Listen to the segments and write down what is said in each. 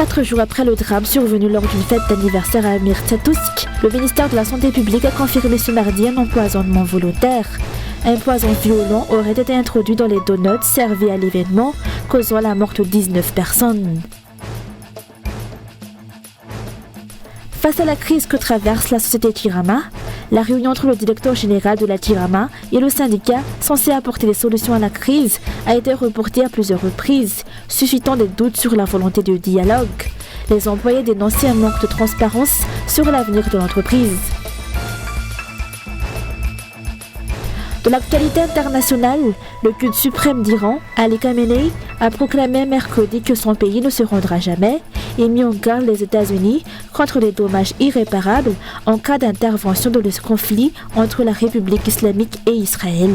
4 jours après le drame survenu lors d'une fête d'anniversaire à Irkutsk, le ministère de la Santé publique a confirmé ce mardi un empoisonnement volontaire. Un poison violent aurait été introduit dans les donuts servis à l'événement, causant la mort de 19 personnes. Face à la crise que traverse la société Jirama, la réunion entre le directeur général de la Jirama et le syndicat censé apporter des solutions à la crise a été reportée à plusieurs reprises, suscitant des doutes sur la volonté de dialogue. Les employés dénonçaient un manque de transparence sur l'avenir de l'entreprise. De l'actualité internationale, le culte suprême d'Iran, Ali Khamenei, a proclamé mercredi que son pays ne se rendra jamais et mis en garde les États-Unis contre les dommages irréparables en cas d'intervention dans le conflit entre la République islamique et Israël.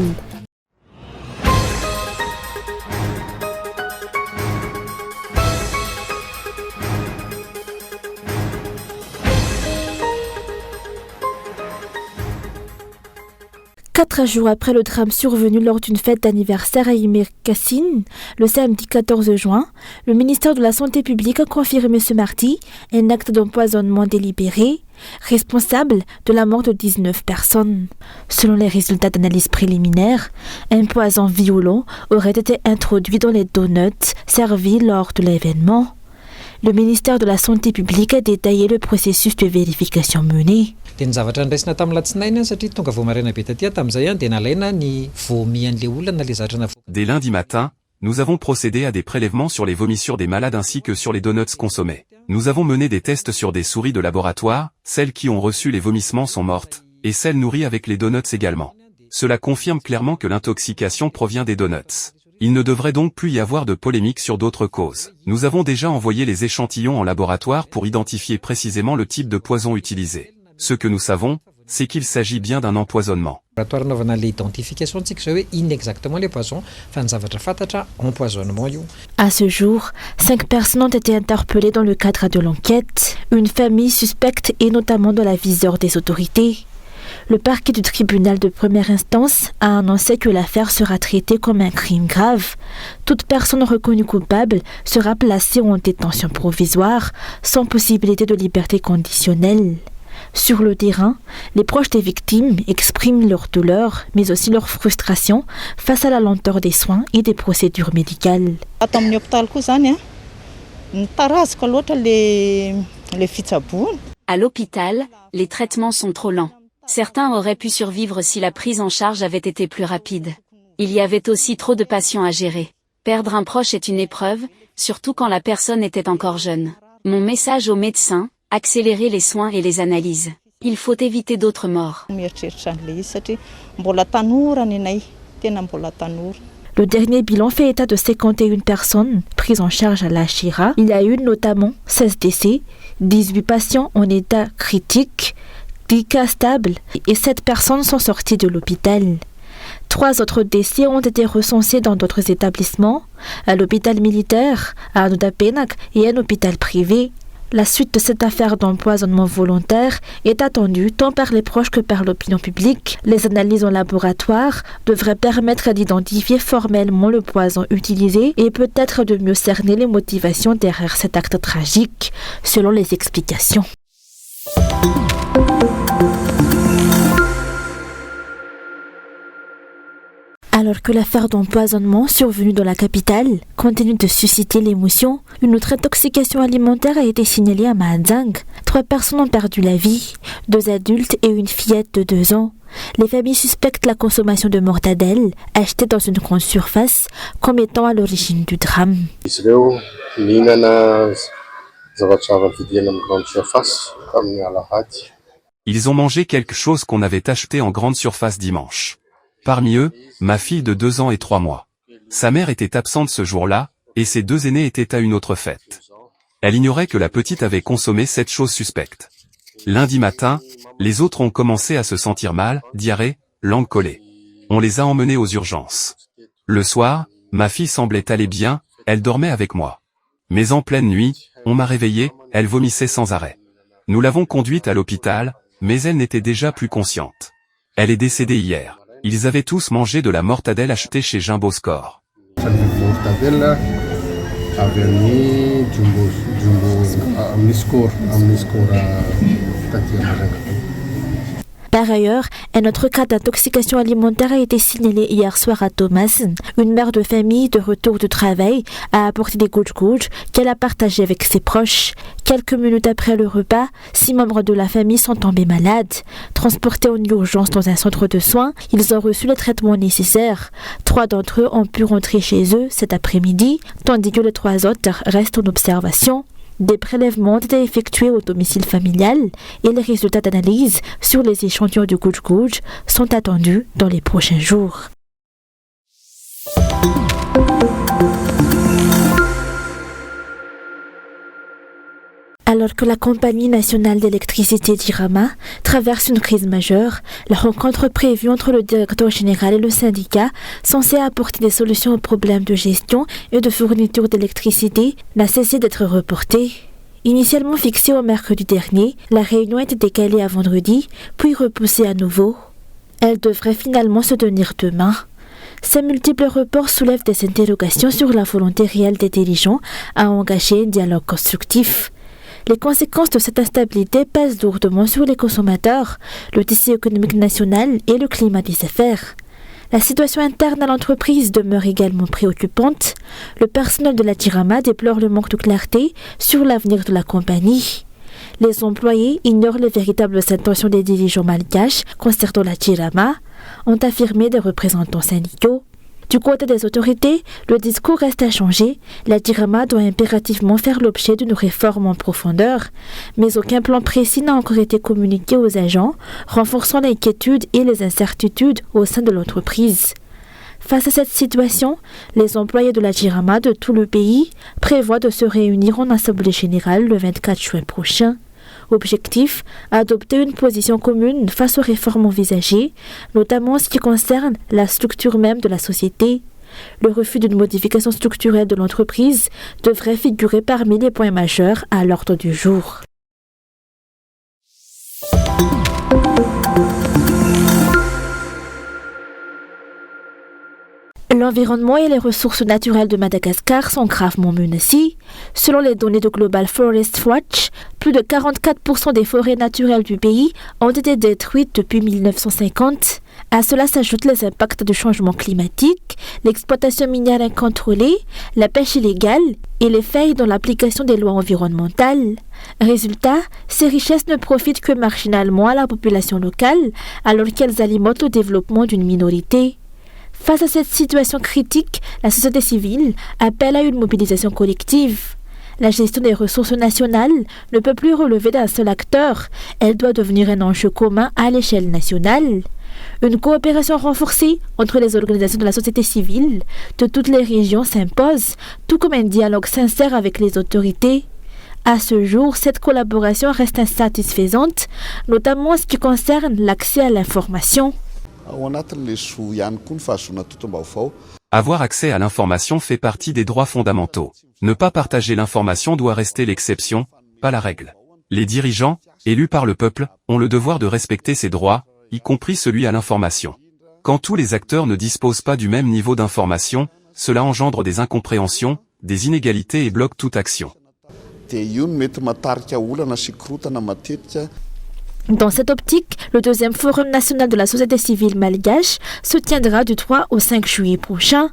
Quatre jours après le drame survenu lors d'une fête d'anniversaire à Irkutsk, le samedi 14 juin, le ministère de la Santé publique a confirmé ce mardi un acte d'empoisonnement délibéré, responsable de la mort de 19 personnes. Selon les résultats d'analyse préliminaire, un poison violent aurait été introduit dans les donuts servis lors de l'événement. Le ministère de la Santé publique a détaillé le processus de vérification mené. Dès lundi matin, nous avons procédé à des prélèvements sur les vomissures des malades ainsi que sur les donuts consommés. Nous avons mené des tests sur des souris de laboratoire, celles qui ont reçu les vomissements sont mortes, et celles nourries avec les donuts également. Cela confirme clairement que l'intoxication provient des donuts. Il ne devrait donc plus y avoir de polémique sur d'autres causes. Nous avons déjà envoyé les échantillons en laboratoire pour identifier précisément le type de poison utilisé. Ce que nous savons, c'est qu'il s'agit bien d'un empoisonnement. À ce jour, 5 personnes ont été interpellées dans le cadre de l'enquête. Une famille suspecte est notamment dans la viseur des autorités. Le parquet du tribunal de première instance a annoncé que l'affaire sera traitée comme un crime grave. Toute personne reconnue coupable sera placée en détention provisoire, sans possibilité de liberté conditionnelle. Sur le terrain, les proches des victimes expriment leur douleur, mais aussi leur frustration face à la lenteur des soins et des procédures médicales. À l'hôpital, les traitements sont trop lents. Certains auraient pu survivre si la prise en charge avait été plus rapide. Il y avait aussi trop de patients à gérer. Perdre un proche est une épreuve, surtout quand la personne était encore jeune. Mon message aux médecins, accélérer les soins et les analyses. Il faut éviter d'autres morts. Le dernier bilan fait état de 51 personnes prises en charge à l'Ashira. Il y a eu notamment 16 décès, 18 patients en état critique, 10 cas stables et 7 personnes sont sorties de l'hôpital. 3 autres décès ont été recensés dans d'autres établissements, à l'hôpital militaire, à Anudapenak et à un hôpital privé. La suite de cette affaire d'empoisonnement volontaire est attendue tant par les proches que par l'opinion publique. Les analyses en laboratoire devraient permettre d'identifier formellement le poison utilisé et peut-être de mieux cerner les motivations derrière cet acte tragique, selon les explications. Alors que l'affaire d'empoisonnement survenue dans la capitale continue de susciter l'émotion, une autre intoxication alimentaire a été signalée à Mahadzang. 3 personnes ont perdu la vie, 2 adultes et une fillette de 2 ans. Les familles suspectent la consommation de mortadelle achetée dans une grande surface comme étant à l'origine du drame. Ils ont mangé quelque chose qu'on avait acheté en grande surface dimanche. Parmi eux, ma fille de 2 ans et 3 mois. Sa mère était absente ce jour-là, et ses 2 aînés étaient à une autre fête. Elle ignorait que la petite avait consommé cette chose suspecte. Lundi matin, les autres ont commencé à se sentir mal, diarrhée, langue collée. On les a emmenés aux urgences. Le soir, ma fille semblait aller bien, elle dormait avec moi. Mais en pleine nuit, on m'a réveillée, elle vomissait sans arrêt. Nous l'avons conduite à l'hôpital, mais elle n'était déjà plus consciente. Elle est décédée hier. Ils avaient tous mangé de la mortadelle achetée chez Jumbo Score. Par ailleurs, un autre cas d'intoxication alimentaire a été signalé hier soir à Thomas. Une mère de famille de retour du travail a apporté des gouj-gouj qu'elle a partagés avec ses proches. Quelques minutes après le repas, 6 membres de la famille sont tombés malades. Transportés en urgence dans un centre de soins, ils ont reçu les traitements nécessaires. 3 d'entre eux ont pu rentrer chez eux cet après-midi, tandis que les 3 autres restent en observation. Des prélèvements ont été effectués au domicile familial et les résultats d'analyse sur les échantillons du gouj-gouj sont attendus dans les prochains jours. Alors que la Compagnie nationale d'électricité d'Irama traverse une crise majeure, la rencontre prévue entre le directeur général et le syndicat, censée apporter des solutions aux problèmes de gestion et de fourniture d'électricité, n'a cessé d'être reportée. Initialement fixée au mercredi dernier, la réunion a été décalée à vendredi, puis repoussée à nouveau. Elle devrait finalement se tenir demain. Ces multiples reports soulèvent des interrogations sur la volonté réelle des dirigeants à engager un dialogue constructif. Les conséquences de cette instabilité pèsent lourdement sur les consommateurs, le tissu économique national et le climat des affaires. La situation interne à l'entreprise demeure également préoccupante. Le personnel de la Jirama déplore le manque de clarté sur l'avenir de la compagnie. Les employés ignorent les véritables intentions des dirigeants malgaches concernant la Jirama, ont affirmé des représentants syndicaux. Du côté des autorités, le discours reste inchangé. La Jirama doit impérativement faire l'objet d'une réforme en profondeur, mais aucun plan précis n'a encore été communiqué aux agents, renforçant l'inquiétude et les incertitudes au sein de l'entreprise. Face à cette situation, les employés de la Jirama de tout le pays prévoient de se réunir en assemblée générale le 24 juin prochain. Objectif, adopter une position commune face aux réformes envisagées, notamment en ce qui concerne la structure même de la société. Le refus d'une modification structurelle de l'entreprise devrait figurer parmi les points majeurs à l'ordre du jour. L'environnement et les ressources naturelles de Madagascar sont gravement menacés. Selon les données de Global Forest Watch, plus de 44% des forêts naturelles du pays ont été détruites depuis 1950. À cela s'ajoutent les impacts du changement climatique, l'exploitation minière incontrôlée, la pêche illégale et les failles dans l'application des lois environnementales. Résultat, ces richesses ne profitent que marginalement à la population locale, alors qu'elles alimentent le développement d'une minorité. Face à cette situation critique, la société civile appelle à une mobilisation collective. La gestion des ressources nationales ne peut plus relever d'un seul acteur, elle doit devenir un enjeu commun à l'échelle nationale. Une coopération renforcée entre les organisations de la société civile de toutes les régions s'impose, tout comme un dialogue sincère avec les autorités. À ce jour, cette collaboration reste insatisfaisante, notamment en ce qui concerne l'accès à l'information. Avoir accès à l'information fait partie des droits fondamentaux. Ne pas partager l'information doit rester l'exception, pas la règle. Les dirigeants, élus par le peuple, ont le devoir de respecter ces droits, y compris celui à l'information. Quand tous les acteurs ne disposent pas du même niveau d'information, cela engendre des incompréhensions, des inégalités et bloque toute action. Dans cette optique, le 2e Forum national de la société civile malgache se tiendra du 3 au 5 juillet prochain.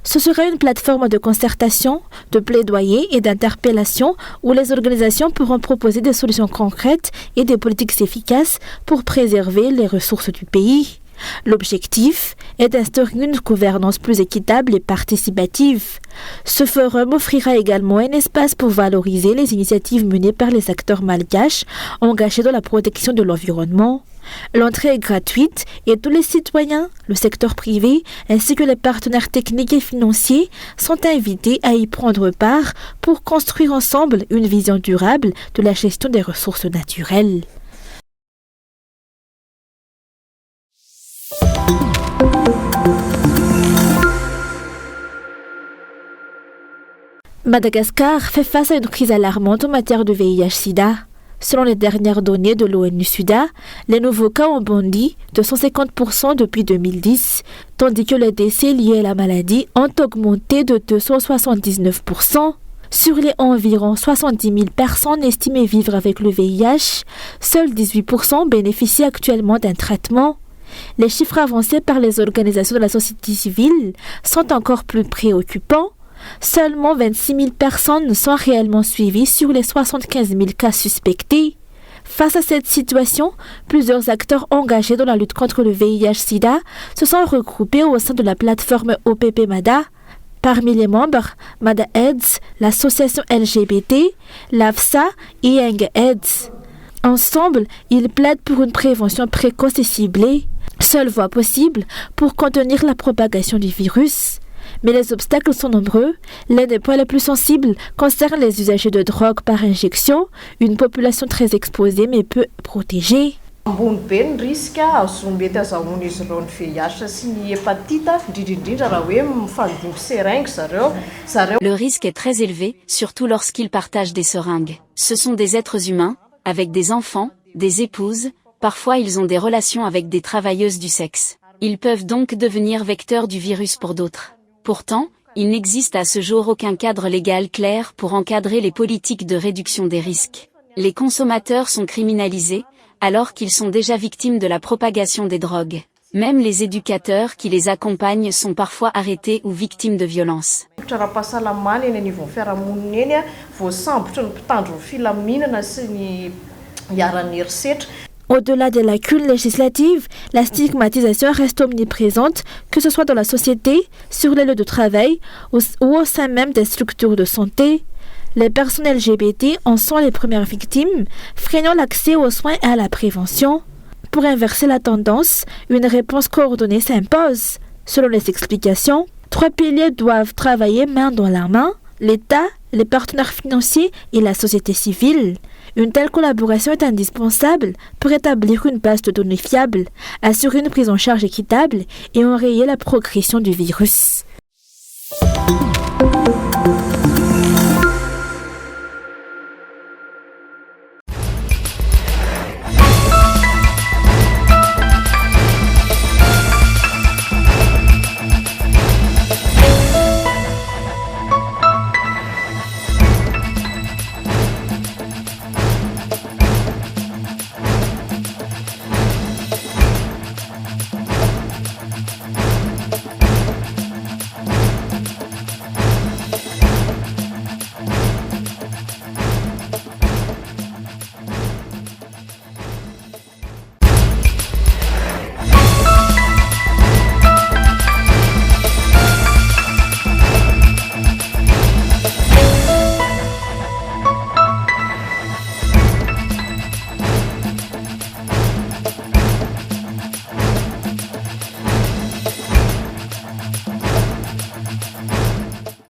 Ce sera une plateforme de concertation, de plaidoyer et d'interpellation où les organisations pourront proposer des solutions concrètes et des politiques efficaces pour préserver les ressources du pays. L'objectif est d'instaurer une gouvernance plus équitable et participative. Ce forum offrira également un espace pour valoriser les initiatives menées par les acteurs malgaches engagés dans la protection de l'environnement. L'entrée est gratuite et tous les citoyens, le secteur privé ainsi que les partenaires techniques et financiers sont invités à y prendre part pour construire ensemble une vision durable de la gestion des ressources naturelles. Madagascar fait face à une crise alarmante en matière de VIH-Sida. Selon les dernières données de l'ONU-SIDA, les nouveaux cas ont bondi de 150% depuis 2010, tandis que les décès liés à la maladie ont augmenté de 279%. Sur les environ 70 000 personnes estimées vivre avec le VIH, seuls 18% bénéficient actuellement d'un traitement. Les chiffres avancés par les organisations de la société civile sont encore plus préoccupants. Seulement 26 000 personnes sont réellement suivies sur les 75 000 cas suspectés. Face à cette situation, plusieurs acteurs engagés dans la lutte contre le VIH-Sida se sont regroupés au sein de la plateforme OPP MADA. Parmi les membres, MADA AIDS, l'association LGBT, l'AFSA et Young AIDS. Ensemble, ils plaident pour une prévention précoce et ciblée, seule voie possible pour contenir la propagation du virus. Mais les obstacles sont nombreux. L'un des points les plus sensibles concerne les usagers de drogue par injection, une population très exposée mais peu protégée. Le risque est très élevé, surtout lorsqu'ils partagent des seringues. Ce sont des êtres humains, avec des enfants, des épouses, parfois ils ont des relations avec des travailleuses du sexe. Ils peuvent donc devenir vecteurs du virus pour d'autres. Pourtant, il n'existe à ce jour aucun cadre légal clair pour encadrer les politiques de réduction des risques. Les consommateurs sont criminalisés, alors qu'ils sont déjà victimes de la propagation des drogues. Même les éducateurs qui les accompagnent sont parfois arrêtés ou victimes de violences. Au-delà des lacunes législatives, la stigmatisation reste omniprésente, que ce soit dans la société, sur les lieux de travail ou au sein même des structures de santé. Les personnes LGBT en sont les premières victimes, freinant l'accès aux soins et à la prévention. Pour inverser la tendance, une réponse coordonnée s'impose. Selon les explications, 3 piliers doivent travailler main dans la main: l'État, les partenaires financiers et la société civile. Une telle collaboration est indispensable pour établir une base de données fiable, assurer une prise en charge équitable et enrayer la progression du virus.